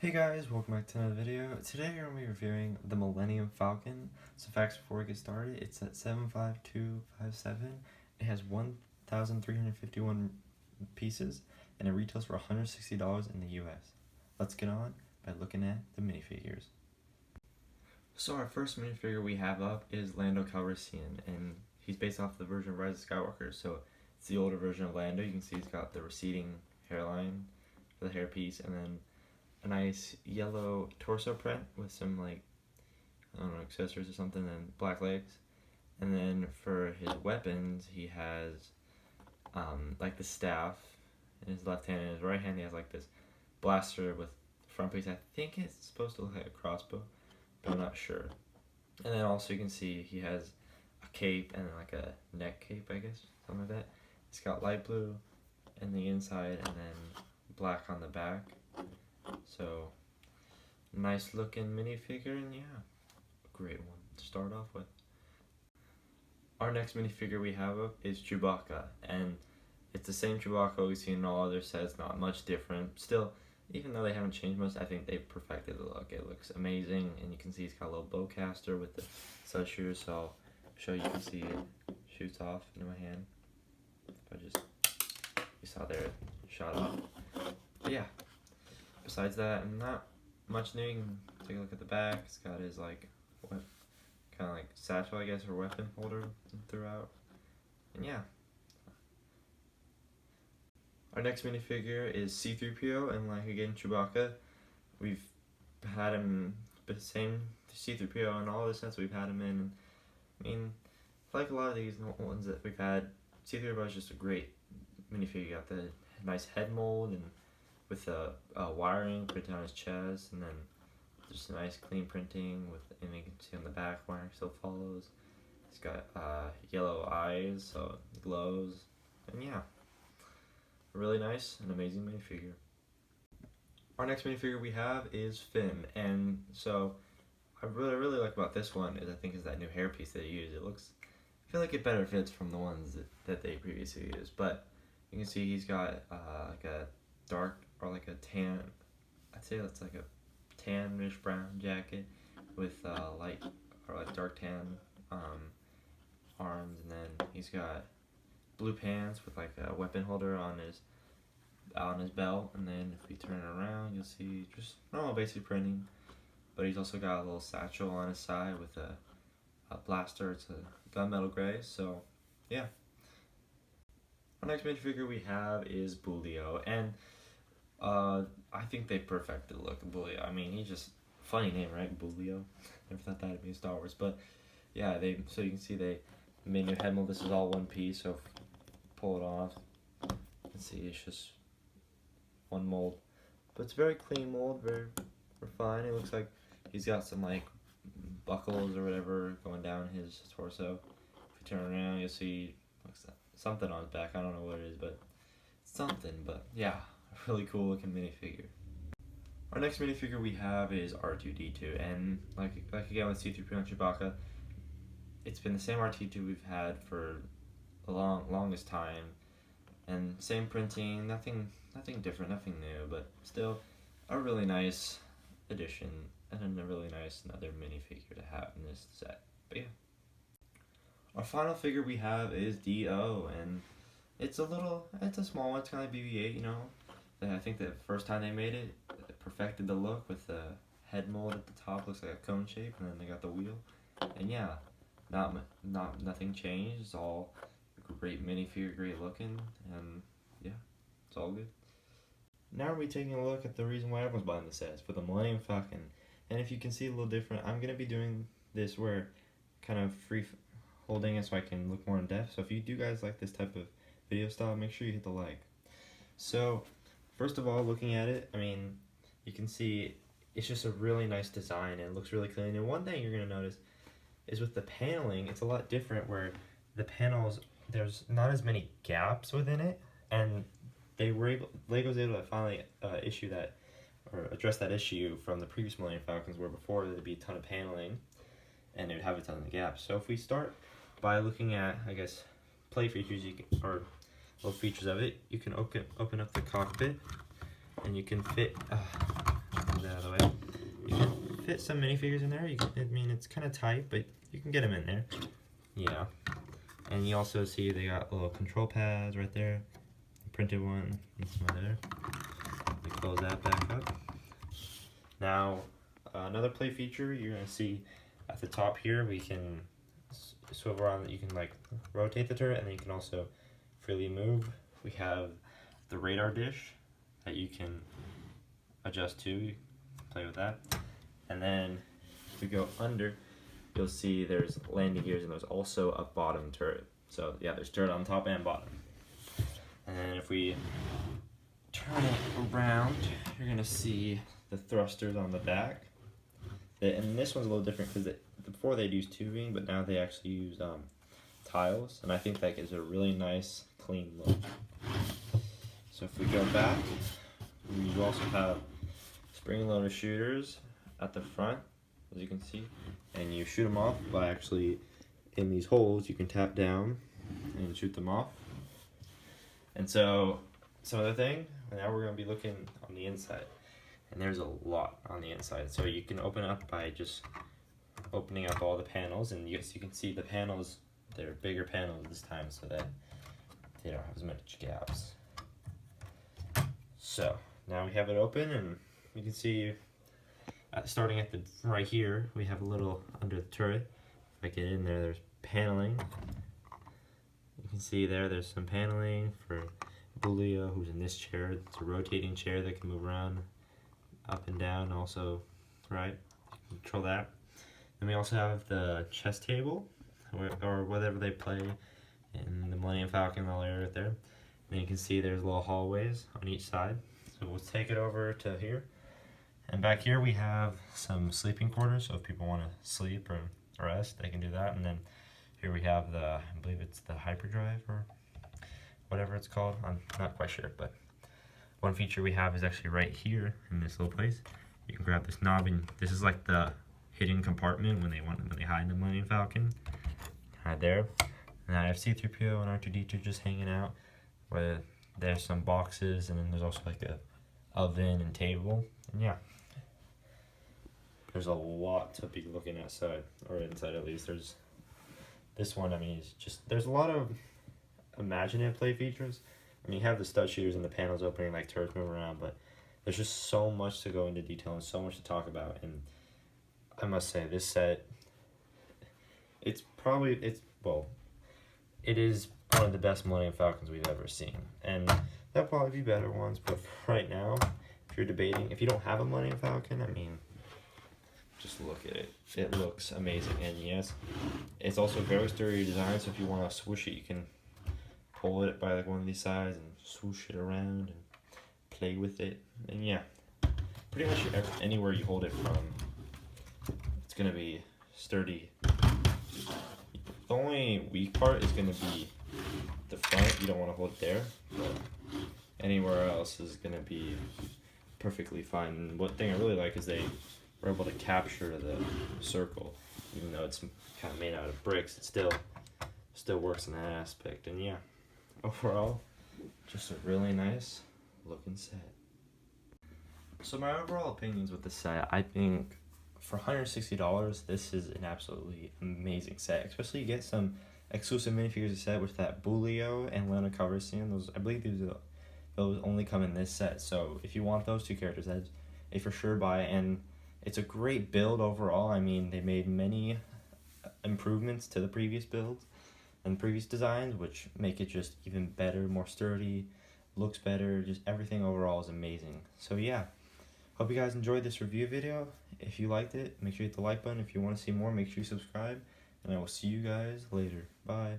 Hey guys, welcome back to another video. Today we're going to be reviewing the Millennium Falcon. So facts before we get started, it's at 75257. It has 1,351 pieces and it retails for $160 in the US. Let's get on by looking at the minifigures. So our first minifigure we have up is Lando Calrissian, and he's based off the version of Rise of Skywalker. So it's the older version of Lando. You can see he's got the receding hairline for the hairpiece, and then a nice yellow torso print with some, like, I don't know, accessories or something, and black legs. And then for his weapons, he has like the staff in his left hand, and his right hand he has like this blaster with front piece. I think it's supposed to look like a crossbow, but I'm not sure. And then also you can see he has a cape and like a neck cape, I guess, something like that. It's got light blue in the inside and then black on the back. So, nice looking minifigure, and yeah, a great one to start off with. Our next minifigure we have up is Chewbacca, and it's the same Chewbacca we've seen in all other sets, not much different. Still, even though they haven't changed much, I think they've perfected the look. It looks amazing, and you can see he's got a little bowcaster with the stud shoes, so I'll show you can see it shoots off into my hand. You saw there, it shot off. But yeah. Besides that, not much new. You can take a look at the back. It's got his kind of like satchel, I guess, or weapon holder throughout. And yeah. Our next minifigure is C-3PO, and like again Chewbacca. We've had him the same C-3PO in all the sets we've had him in. I mean, like a lot of these ones that we've had, C-3PO is just a great minifigure. You got the nice head mold and with the wiring printed on his chest, and then just nice clean printing with, and you can see on the back wiring still follows. He's got yellow eyes, so it glows, and yeah, really nice and amazing minifigure. Our next minifigure we have is Finn, and so I really like about this one is that new hairpiece that he used. It looks, I feel like it better fits from the ones that they previously used, but you can see he's got like a dark or like a tan, I'd say that's like a tanish brown jacket with light or like dark tan arms, and then he's got blue pants with like a weapon holder on his belt, and then if you turn it around you'll see just normal basic printing, but he's also got a little satchel on his side with a blaster. It's a gunmetal gray, so yeah. Our next minifigure we have is Bulio, and I think they perfected the look of Bulio. I mean, he's just, funny name, right? Bulio. Never thought that'd be Star Wars, but yeah, so you can see they made new head mold. This is all one piece, so if you pull it off, you can see it's just one mold, but it's very clean mold, very refined. It looks like he's got some like buckles or whatever going down his torso. If you turn around, you'll see something on his back. I don't know what it is, but it's something. But yeah, a really cool looking minifigure. Our next minifigure we have is R2-D2, and like again with C-3PO and Chewbacca, it's been the same R2-D2 we've had for the longest time, and same printing, nothing different, nothing new, but still a really nice addition and a really nice another minifigure to have in this set. But yeah. Our final figure we have is D-O, and it's a small one. It's kind of like BB-8, you know. I think the first time they made it, perfected the look with the head mold at the top, looks like a cone shape, and then they got the wheel. And yeah, nothing changed. It's all great minifigure, great looking, and yeah, it's all good. Now we're taking a look at the reason why everyone's buying the sets for the Millennium Falcon. And if you can see a little different, I'm gonna be doing this where kind of free holding it so I can look more in depth. So if you do guys like this type of video style, make sure you hit the like. So first of all, looking at it, I mean, you can see it's just a really nice design and it looks really clean. And one thing you're gonna notice is with the paneling, it's a lot different where the panels, there's not as many gaps within it, and Lego's able to finally issue that or address that issue from the previous Millennium Falcons, where before there'd be a ton of paneling and it would have a ton of gaps. So if we start by looking at, I guess, play features, or little features of it, you can open up the cockpit, and you can fit the fit some minifigures in there. I mean, it's kind of tight, but you can get them in there. Yeah. And you also see they got little control pads right there. Printed one and some other. We close that back up. Now, another play feature you're gonna see at the top here, we can swivel around. You can like rotate the turret, and then you can also freely move. We have the radar dish that you can adjust to. You can play with that. And then if we go under, you'll see there's landing gears, and there's also a bottom turret. So yeah, there's turret on top and bottom. And then if we turn it around, you're gonna see the thrusters on the back. And this one's a little different because before they'd use tubing, but now they actually use tiles, and I think that gives it a really nice, clean look. So if we go back, we also have spring-loaded shooters at the front, as you can see, and you shoot them off by actually, in these holes, you can tap down and shoot them off. And so, some other thing, now we're going to be looking on the inside. And there's a lot on the inside. So you can open up by just opening up all the panels, and yes, you can see the panels, they're bigger panels this time so that they don't have as much gaps. So, now we have it open, and you can see, starting at the right here, we have a little under the turret. If I get in there, there's paneling. You can see there's some paneling for Bulio, who's in this chair. It's a rotating chair that can move around up and down also, right? You can control that. Then we also have the chess table, or whatever they play in the Millennium Falcon, all right there. And then you can see there's little hallways on each side. So we'll take it over to here. And back here we have some sleeping quarters, so if people want to sleep or rest, they can do that. And then here we have the, I believe it's the hyperdrive or whatever it's called. I'm not quite sure, but one feature we have is actually right here in this little place. You can grab this knob, and this is like the hidden compartment when they hide in the Millennium Falcon. Right there. And I have C-3PO and R2-D2 just hanging out, where there's some boxes, and then there's also like a oven and table. And yeah, there's a lot to be looking outside, or inside at least. There's this one, I mean, it's just, there's a lot of imaginative play features. I mean, you have the stud shooters and the panels opening, like turrets moving around, but there's just so much to go into detail and so much to talk about. And I must say, this set, it is one of the best Millennium Falcons we've ever seen. And there'll probably be better ones, but for right now, if you're debating, if you don't have a Millennium Falcon, I mean, just look at it. It looks amazing. And yes, it's also very sturdy design, so if you want to swoosh it, you can pull it by like one of these sides and swoosh it around and play with it. And yeah, pretty much anywhere you hold it from, it's gonna be sturdy. The only weak part is gonna be the front. You don't want to hold it there, but anywhere else is gonna be perfectly fine. And one thing I really like is they were able to capture the circle, even though it's kind of made out of bricks. It still works in that aspect. And yeah, overall, just a really nice looking set. So my overall opinions with the set, I think for $160, this is an absolutely amazing set. Especially you get some exclusive minifigures set with that Bulio and Lena Calrissian. Those, I believe those only come in this set. So if you want those two characters, that's a for sure buy. And it's a great build overall. I mean, they made many improvements to the previous builds and previous designs, which make it just even better, more sturdy, looks better, just everything overall is amazing. So yeah, hope you guys enjoyed this review video. If you liked it, make sure you hit the like button. If you want to see more, make sure you subscribe, and I will see you guys later. Bye.